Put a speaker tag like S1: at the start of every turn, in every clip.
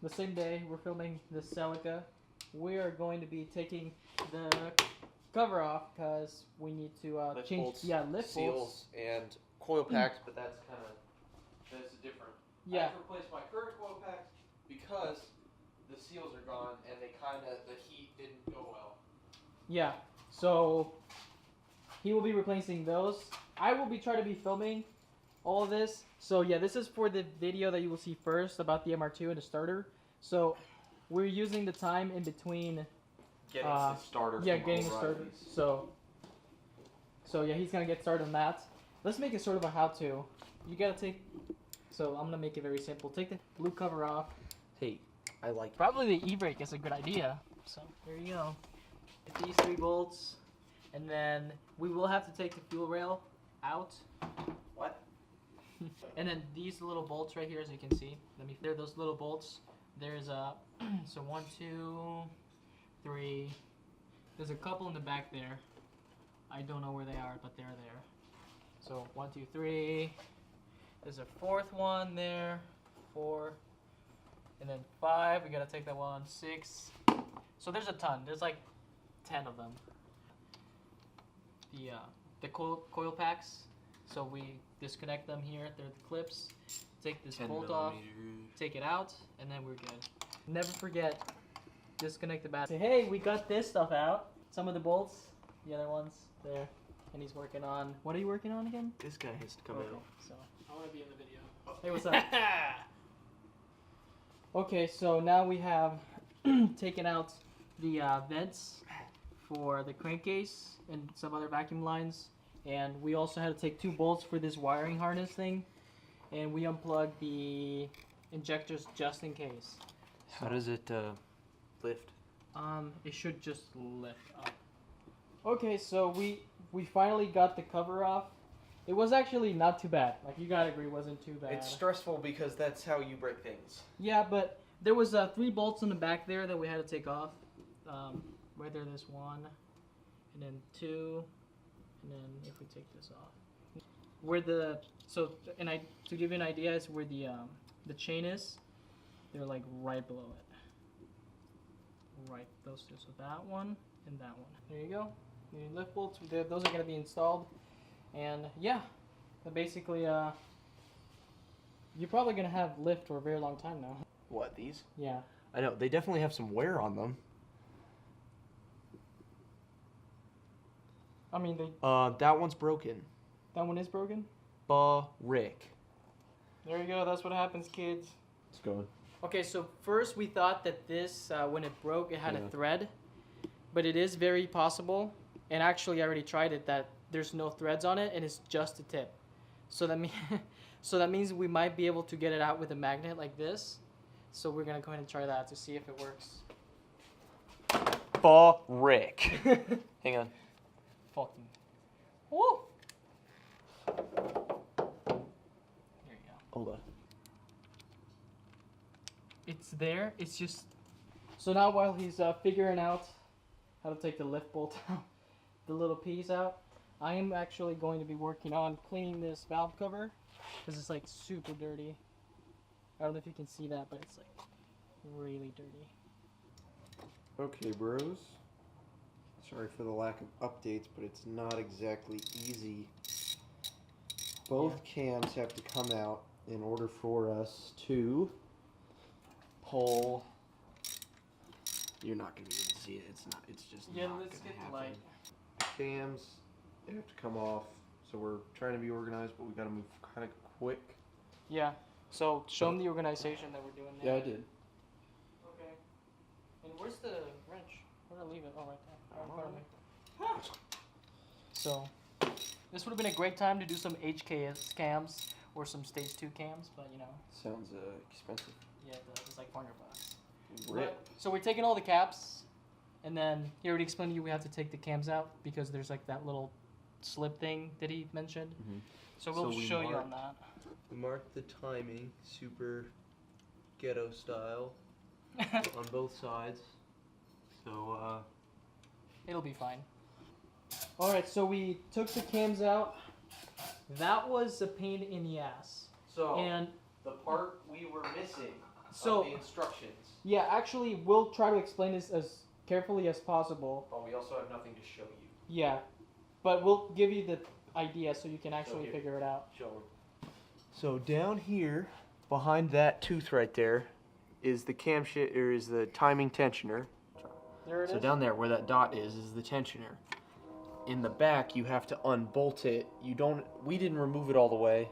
S1: the same day we're filming the celica, we are going to be taking the cover off because we need to change
S2: bolts,
S1: lift
S2: seals,
S1: bolts
S2: and coil packs, but that's different.
S1: Yeah.
S2: I have to replace my current coil packs because the seals are gone and the heat didn't go well.
S1: Yeah, so he will be replacing those. I will be trying to be filming all of this. So yeah, this is for the video that you will see first about the MR2 and the starter. So we're using the time in between
S2: Getting the starter.
S1: Yeah, getting the starter. So yeah, he's gonna get started on that. Let's make it sort of a how-to. You gotta take. So I'm gonna make it very simple. Take the blue cover off.
S2: Hey, I like.
S1: Probably the e-brake is a good idea. So there you go. Get these 3 bolts, and then we will have to take the fuel rail out.
S2: What?
S1: And then these little bolts right here, as you can see. There are those little bolts. There's so 1, 2, 3. There's a couple in the back there. I don't know where they are, but they're there. So 1, 2, 3. There's a 4th one there. 4. And then 5. We gotta take that one. 6. So there's a ton. There's like 10 of them. The coil packs. So we disconnect them here. They're the clips. Take this bolt off. Take it out, and then we're good. Never forget. Disconnect the battery. Hey, we got this stuff out. Some of the bolts. The other ones there. And he's working on. What are you working on again?
S2: This guy has to come out.
S1: So I want to be in the video. Hey, what's up? Okay, so now we have taken out the vents for the crankcase and some other vacuum lines, and we also had to take 2 bolts for this wiring harness thing, and we unplugged the injectors just in case.
S2: How does it lift?
S1: It should just lift up. Okay, so we finally got the cover off. It was actually not too bad. Like, you gotta agree, it wasn't too bad.
S2: It's stressful because that's how you break things.
S1: Yeah, but there was 3 bolts in the back there that we had to take off. Right there, this 1, and then 2, and then if we take this off, where the to give you an idea, is where the chain is. They're like right below it. Right, those 2. So that one and that one. There you go. The lift bolts. Those are gonna be installed, and yeah, basically you're probably gonna have lift for a very long time now.
S2: What, these?
S1: Yeah.
S2: I know, they definitely have some wear on them.
S1: I mean,
S2: that one's broken.
S1: That one is broken?
S2: Rick.
S1: There you go, that's what happens, kids.
S2: Let's go.
S1: Okay, so first we thought that this, when it broke, it had a thread. But it is very possible, and actually I already tried it, that there's no threads on it, and it's just a tip. So that means we might be able to get it out with a magnet like this. So we're gonna go ahead and try that to see if it works.
S2: Rick. Hang on.
S1: Fucking. Woo! There you go.
S2: Hold on.
S1: It's there. It's just. So now while he's figuring out how to take the lift bolt out, the little piece out, I am actually going to be working on cleaning this valve cover because it's like super dirty. I don't know if you can see that, but it's like really dirty.
S3: Okay, bros. Sorry for the lack of updates, but it's not exactly easy. Both cams have to come out in order for us to pull. You're not going to be able to see it. It's not. It's just not going to happen.
S1: Light.
S3: Cams, they have to come off. So we're trying to be organized, but we got to move kind of quick.
S1: Yeah. So show them the organization that we're doing now.
S3: Yeah, I did.
S1: Okay. And where's the wrench? Where did I leave it? Oh, right there. Right in front of me. So this would have been a great time to do some HKS cams or some stage 2 cams, but you know.
S3: Sounds expensive.
S1: Yeah, it does. It's like $400.
S3: Rip.
S1: So we're taking all the caps, and then he already explained to you we have to take the cams out because there's like that little slip thing that he mentioned.
S3: Mm-hmm.
S1: So we'll show you on that.
S2: We marked the timing, super ghetto style, on both sides. So,
S1: it'll be fine. Alright, so we took the cams out. That was a pain in the ass.
S2: So
S1: and
S2: the part we were missing.
S1: So
S2: of the instructions.
S1: yeah, actually, we'll try to explain this as carefully as possible.
S2: But we also have nothing to show you.
S1: Yeah, but we'll give you the idea so you can actually
S2: here.
S1: figure it out.
S2: Show them. So down here, behind that tooth right there, is the camshaft, or is the timing tensioner.
S1: There it is.
S2: So down there, where that dot is the tensioner. In the back, you have to unbolt it. We didn't remove it all the way.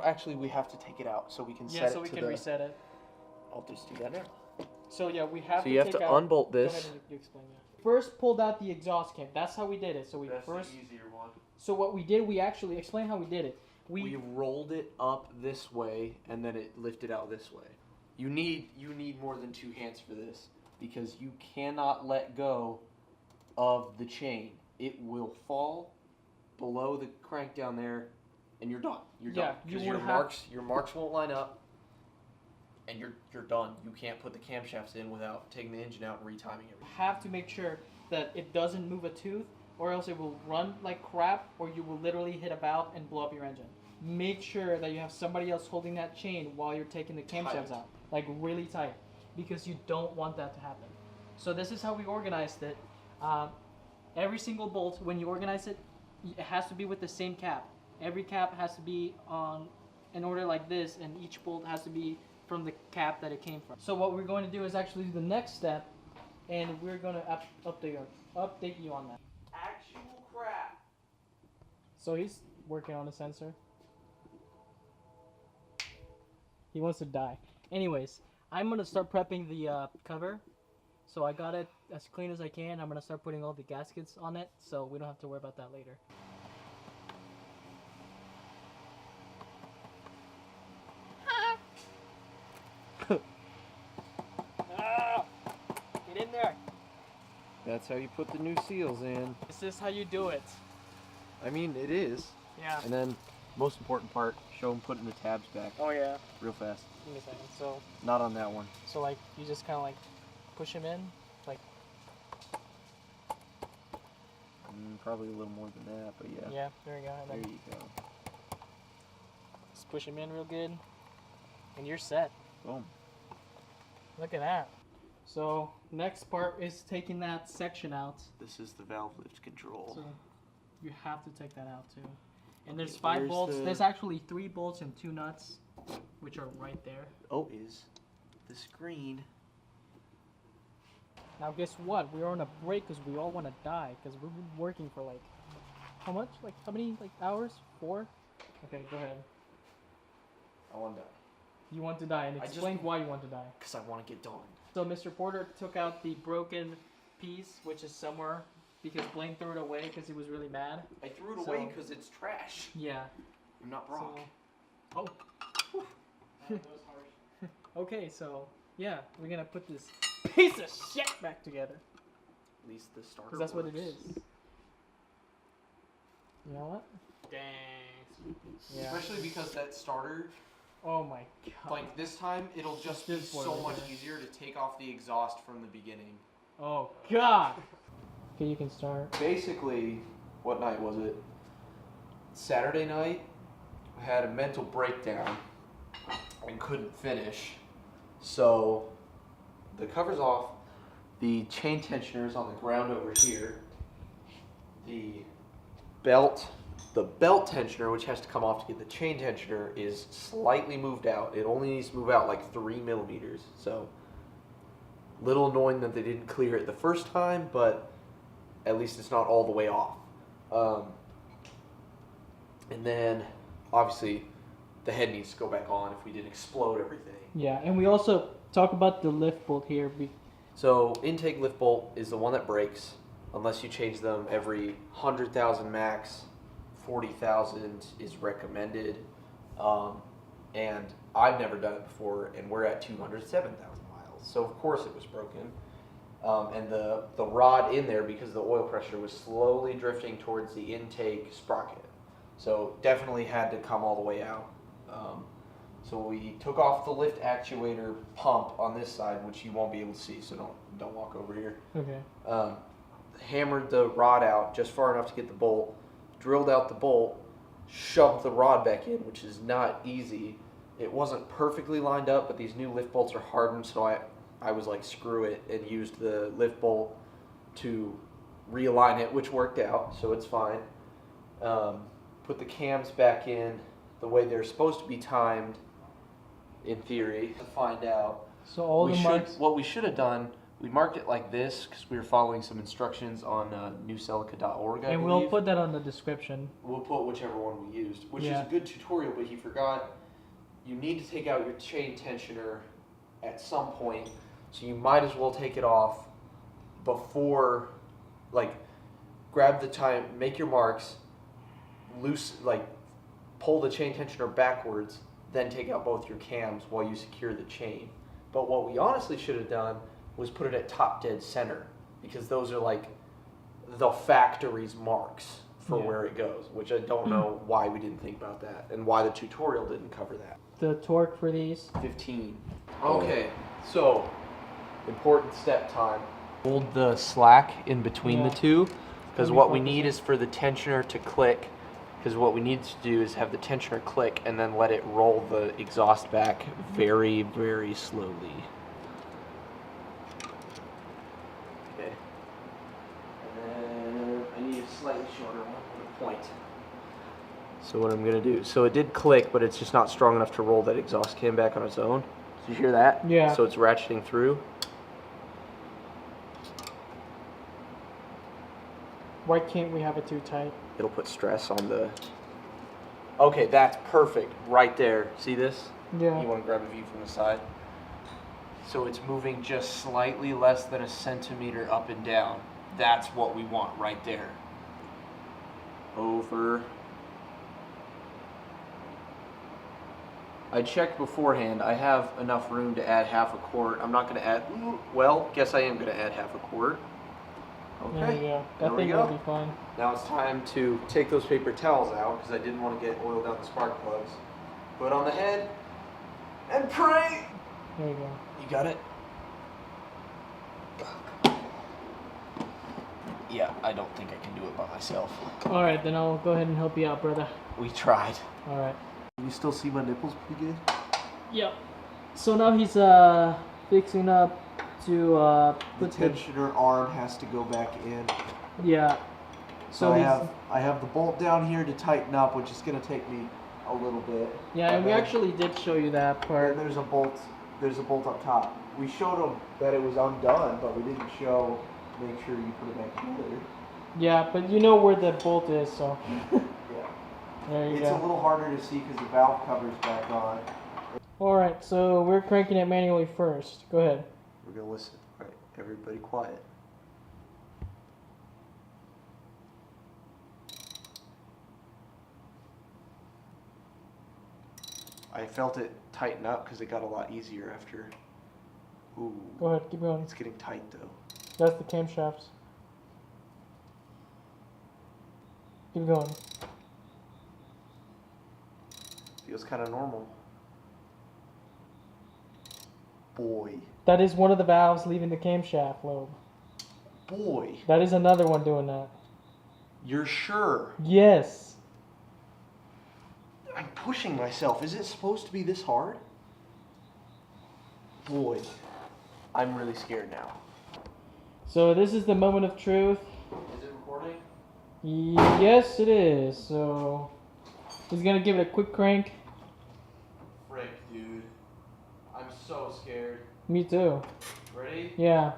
S2: Actually, we have to take it out so we can set it.
S1: Yeah, so we can reset it.
S2: I'll just do that now.
S1: So yeah, we have
S2: So
S1: to.
S2: you have
S1: take
S2: to
S1: out,
S2: unbolt this.
S1: Go ahead and you explain that. First, pulled out the exhaust cam. That's how we did it. So we
S2: That's
S1: first.
S2: the easier one.
S1: So what we did, we actually explain how we did it.
S2: We rolled it up this way, and then it lifted out this way. You need more than 2 hands for this, because you cannot let go of the chain. It will fall below the crank down there, and you're done. You're done. Because your marks won't line up, and you're done. You can't put the camshafts in without taking the engine out and retiming everything.
S1: Have to make sure that it doesn't move a tooth, or else it will run like crap, or you will literally hit a valve and blow up your engine. Make sure that you have somebody else holding that chain while you're taking the camshafts out, like really tight, because you don't want that to happen. So this is how we organized it. Every single bolt, when you organize it, it has to be with the same cap. Every cap has to be on in order like this, and each bolt has to be from the cap that it came from. So what we're going to do is actually do the next step, and we're going to update you on that.
S2: Actual crap.
S1: So he's working on the sensor. He wants to die. Anyways, I'm going to start prepping the cover. So I got it as clean as I can. I'm going to start putting all the gaskets on it, so we don't have to worry about that later. Get in there.
S3: That's how you put the new seals in.
S1: This is how you do it.
S3: I mean, it is.
S1: Yeah.
S3: And then, most important part, show them putting the tabs back
S1: Oh yeah.
S3: real fast.
S1: Give me a second. So
S3: Not on that one.
S1: like you just kind of like push him in, like
S3: Probably a little more than that, but yeah.
S1: yeah. There you go. And
S3: There
S1: then
S3: you go.
S1: just push him in real good, and you're set.
S3: Boom.
S1: Look at that. So next part is taking that section out.
S2: This is the valve lift control.
S1: So you have to take that out too. And there's
S2: Okay,
S1: 5
S2: where's
S1: bolts.
S2: the-
S1: There's actually 3 bolts and 2 nuts, which are right there.
S2: Is the screen.
S1: Now guess what? We're on a break because we all want to die because we've been working for like how much? Like how many hours? 4? Okay, go ahead.
S2: I want to die.
S1: You want to die, and
S2: I just-
S1: explain why you want to die.
S2: Because I want to get done.
S1: So Mr. Porter took out the broken piece, which is somewhere, because Blaine threw it away because he was really mad.
S2: I threw it
S1: So-
S2: away because it's trash.
S1: Yeah.
S2: I'm not Brock.
S1: So, okay, so yeah, we're gonna put this piece of shit back together.
S2: At least the starter
S1: Because that's what it
S2: works.
S1: is. You know what? Dang. Yeah.
S2: Especially because that starter,
S1: Oh my god.
S2: like this time, it'll just be
S1: this boy
S2: so
S1: right
S2: much
S1: there.
S2: easier to take off the exhaust from the beginning.
S1: Oh god. Okay, you can start.
S2: Basically, what night was it? Saturday night, I had a mental breakdown and couldn't finish. So, the cover's off, the chain tensioner's on the ground over here. The belt tensioner, which has to come off to get the chain tensioner, is slightly moved out. It only needs to move out like 3 millimeters. So, little annoying that they didn't clear it the first time, but at least it's not all the way off. And then, obviously, the head needs to go back on if we didn't explode everything.
S1: Yeah, and we also talk about the lift bolt here.
S2: So, intake lift bolt is the one that breaks, unless you change them every 100,000 max. 40,000 is recommended. And I've never done it before, and we're at 207,000 miles. So, of course, it was broken. And the rod in there, because the oil pressure was slowly drifting towards the intake sprocket. So definitely had to come all the way out. So we took off the lift actuator pump on this side, which you won't be able to see, so don't walk over here.
S1: Okay.
S2: Hammered the rod out just far enough to get the bolt, drilled out the bolt, shoved the rod back in, which is not easy, it wasn't perfectly lined up, but these new lift bolts are hardened, so I was like, screw it, and used the lift bolt to realign it, which worked out, so it's fine. Put the cams back in the way they're supposed to be timed, in theory, to find out.
S1: So all the marks.
S2: What we should have done, we marked it like this because we were following some instructions on newcelica.org.
S1: And we'll put that on the description.
S2: We'll put whichever one we used, which
S1: Yeah.
S2: is a good tutorial, but he forgot you need to take out your chain tensioner at some point, so you might as well take it off before, like, grab the time, make your marks, loose, like, pull the chain tensioner backwards, then take out both your cams while you secure the chain. But what we honestly should have done was put it at top dead center, because those are like the factory's marks for where it goes, which I don't know why we didn't think about that and why the tutorial didn't cover that.
S1: The torque for these?
S2: 15. Okay, so important step time. Hold the slack in between the two, because what we need is for the tensioner to click, because what we need to do is have the tensioner click and then let it roll the exhaust back very, very slowly. Okay. And then I need a slightly shorter one with a point. So what I'm gonna do, so it did click, but it's just not strong enough to roll that exhaust cam back on its own. Did you hear that?
S1: Yeah.
S2: So it's ratcheting through.
S1: Why can't we have it too tight?
S2: It'll put stress on the... Okay, that's perfect right there. See this?
S1: Yeah.
S2: You want to grab a view from the side? So it's moving just slightly less than a centimeter up and down. That's what we want right there. Over. I checked beforehand. I have enough room to add half a quart. I'm not going to add... Well, guess I am going to add half a quart. Okay.
S1: There you go. That thing will be fine.
S2: Now it's time to take those paper towels out because I didn't want to get oil down the spark plugs. Put on the head and pray.
S1: There you go.
S2: You got it? Yeah, I don't think I can do it by myself.
S1: All right, then I'll go ahead and help you out, brother.
S2: We tried.
S1: All right.
S3: Can you still see my nipples pretty good?
S1: Yep. So now he's fixing up to
S3: The
S1: put
S3: tensioner arm has to go back in.
S1: Yeah.
S3: So I have the bolt down here to tighten up, which is going to take me a little bit.
S1: Yeah, and we actually did show you that part.
S3: And there's a bolt up top. We showed them that it was undone, but we didn't make sure you put it back together.
S1: Yeah, but you know where the bolt is, so.
S3: Yeah.
S1: There you
S3: It's
S1: go.
S3: a little harder to see because the valve cover's back on.
S1: All right, so we're cranking it manually first. Go ahead.
S3: We're going to listen. All right, everybody quiet. I felt it tighten up because it got a lot easier after. Ooh.
S1: Go ahead, keep going.
S3: It's getting tight though.
S1: That's the camshafts. Keep going.
S3: Feels kind of normal. Boy.
S1: That is one of the valves leaving the camshaft lobe.
S3: Boy.
S1: That is another one doing that.
S3: You're sure?
S1: Yes.
S3: I'm pushing myself. Is it supposed to be this hard? Boy.
S2: I'm really scared now.
S1: So this is the moment of truth.
S2: Is it recording?
S1: Yes, it is. So he's gonna give it a quick crank.
S2: Frick, dude. I'm so scared.
S1: Me too.
S2: Ready?
S1: Yeah.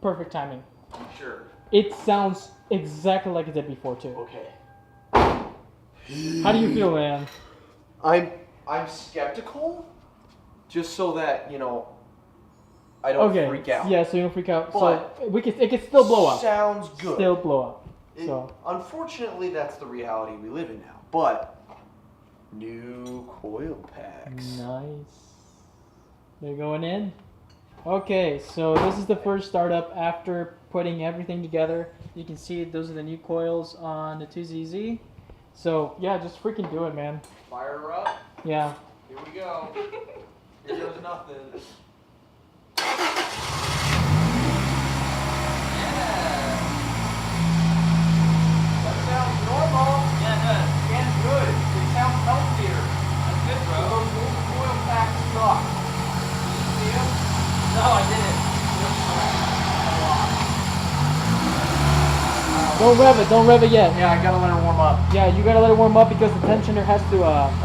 S1: Perfect timing.
S2: I'm sure.
S1: It sounds exactly like it did before too.
S2: Okay.
S1: How do you feel, man?
S2: I'm skeptical, just so that, you know, I don't freak out.
S1: Yeah, so you don't freak out.
S2: But
S1: so it can still blow up.
S2: Sounds good.
S1: Still blow up. So
S2: Unfortunately, that's the reality we live in now. But new coil packs.
S1: nice. They're going in. Okay, so this is the first startup after putting everything together. You can see those are the new coils on the 2ZZ. So yeah, just freaking do it, man.
S2: Fire her up.
S1: Yeah.
S2: Here we go. Here goes nothing. Yeah. normal.
S1: Yeah, it does.
S2: And good. It sounds healthier.
S1: That's good, bro.
S2: Those oil packs suck. Did you see them?
S1: No, I didn't. Don't rev it yet.
S2: Yeah, I gotta let her warm up.
S1: Yeah, you gotta let it warm up because the tensioner has to,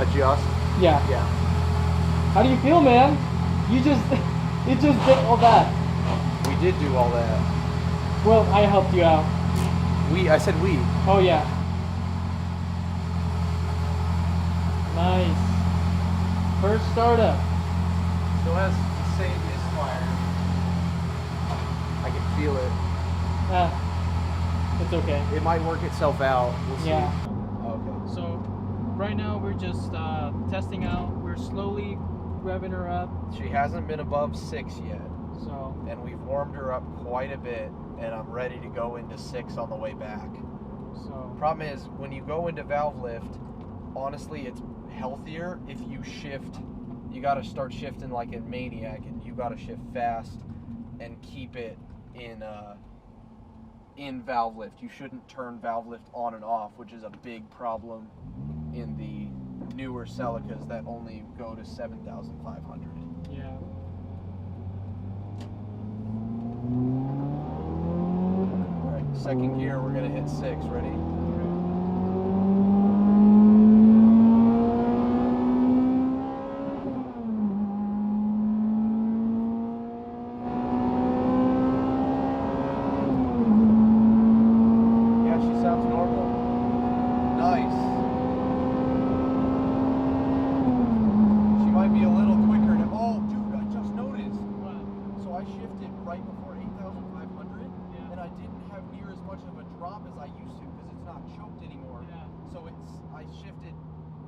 S2: Adjust.
S1: yeah.
S2: Yeah.
S1: How do you feel, man? You just did all that.
S2: We did do all that.
S1: Well, I helped you out.
S2: I said we.
S1: Oh, yeah. Nice. First startup.
S2: Still has the same misfire. I can feel it.
S1: It's okay.
S2: It might work itself out. We'll see.
S1: Yeah.
S2: Okay.
S1: So, right now we're just testing out. We're slowly revving her up.
S2: She hasn't been above 6 yet,
S1: So,
S2: and we've warmed her up quite a bit, and I'm ready to go into 6 on the way back. Problem is, when you go into valve lift, honestly, it's healthier if you shift. You got to start shifting like a maniac, and you got to shift fast and keep it in valve lift. You shouldn't turn valve lift on and off, which is a big problem in the newer Celicas that only go to 7,500.
S1: yeah.
S2: All right, second gear, we're gonna hit 6. Ready? Yeah, she sounds normal. Nice. She might be a little quicker now. Oh, dude, I just noticed.
S1: What?
S2: So I shifted right before 8,500,
S1: Yeah.
S2: and I didn't have near as much of a drop as I used to because it's not choked anymore.
S1: Yeah.
S2: So I shifted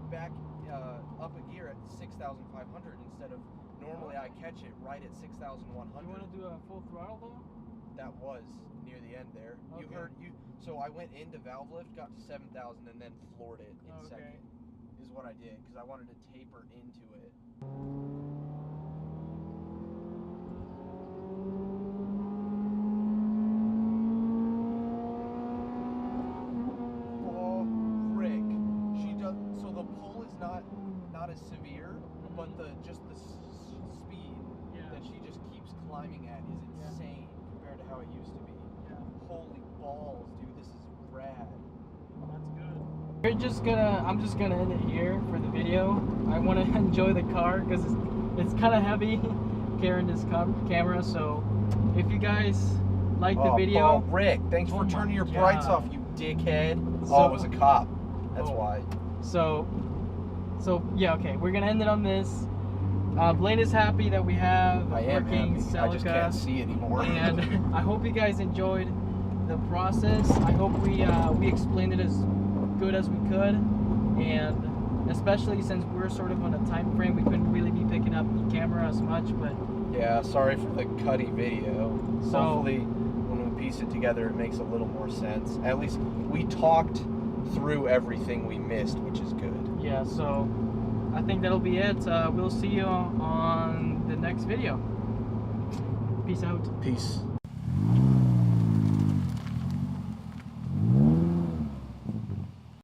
S2: back up a gear at 6,500 instead of normally I catch it right at 6,100.
S1: You want to do a full throttle though?
S2: That was near the end there. You
S1: Okay.
S2: heard you. So I went into valve lift, got to 7,000, and then floored it in
S1: Okay.
S2: second. Is what I did because I wanted to taper into it. Oh, frick! She does. So the pull is not as severe, but the speed
S1: Yeah.
S2: that she just keeps climbing at is
S1: Yeah.
S2: insane compared to how it used to be.
S1: Yeah.
S2: Holy balls, dude! This is rad.
S1: That's good. I'm just gonna end it here for the video. I want to enjoy the car because it's kind of heavy carrying this camera. So if you guys like the video,
S2: Oh, Rick, thanks
S1: Oh
S2: for
S1: my
S2: turning your brights
S1: God.
S2: off, you dickhead.
S1: So-
S2: It was a cop. That's
S1: Oh.
S2: why.
S1: so yeah, okay, we're gonna end it on this. Blaine is happy that we have
S2: I
S1: a
S2: am
S1: working
S2: happy.
S1: Celica.
S2: I just can't see anymore.
S1: And I hope you guys enjoyed the process. I hope we explained it as good as we could, and especially since we're sort of on a time frame, we couldn't really be picking up the camera as much. But
S2: Yeah, sorry for the cutty video.
S1: So-
S2: Hopefully, when we piece it together, it makes a little more sense. At least we talked through everything we missed, which is good.
S1: yeah, so I think that'll be it. We'll see you on the next video. Peace out.
S2: Peace.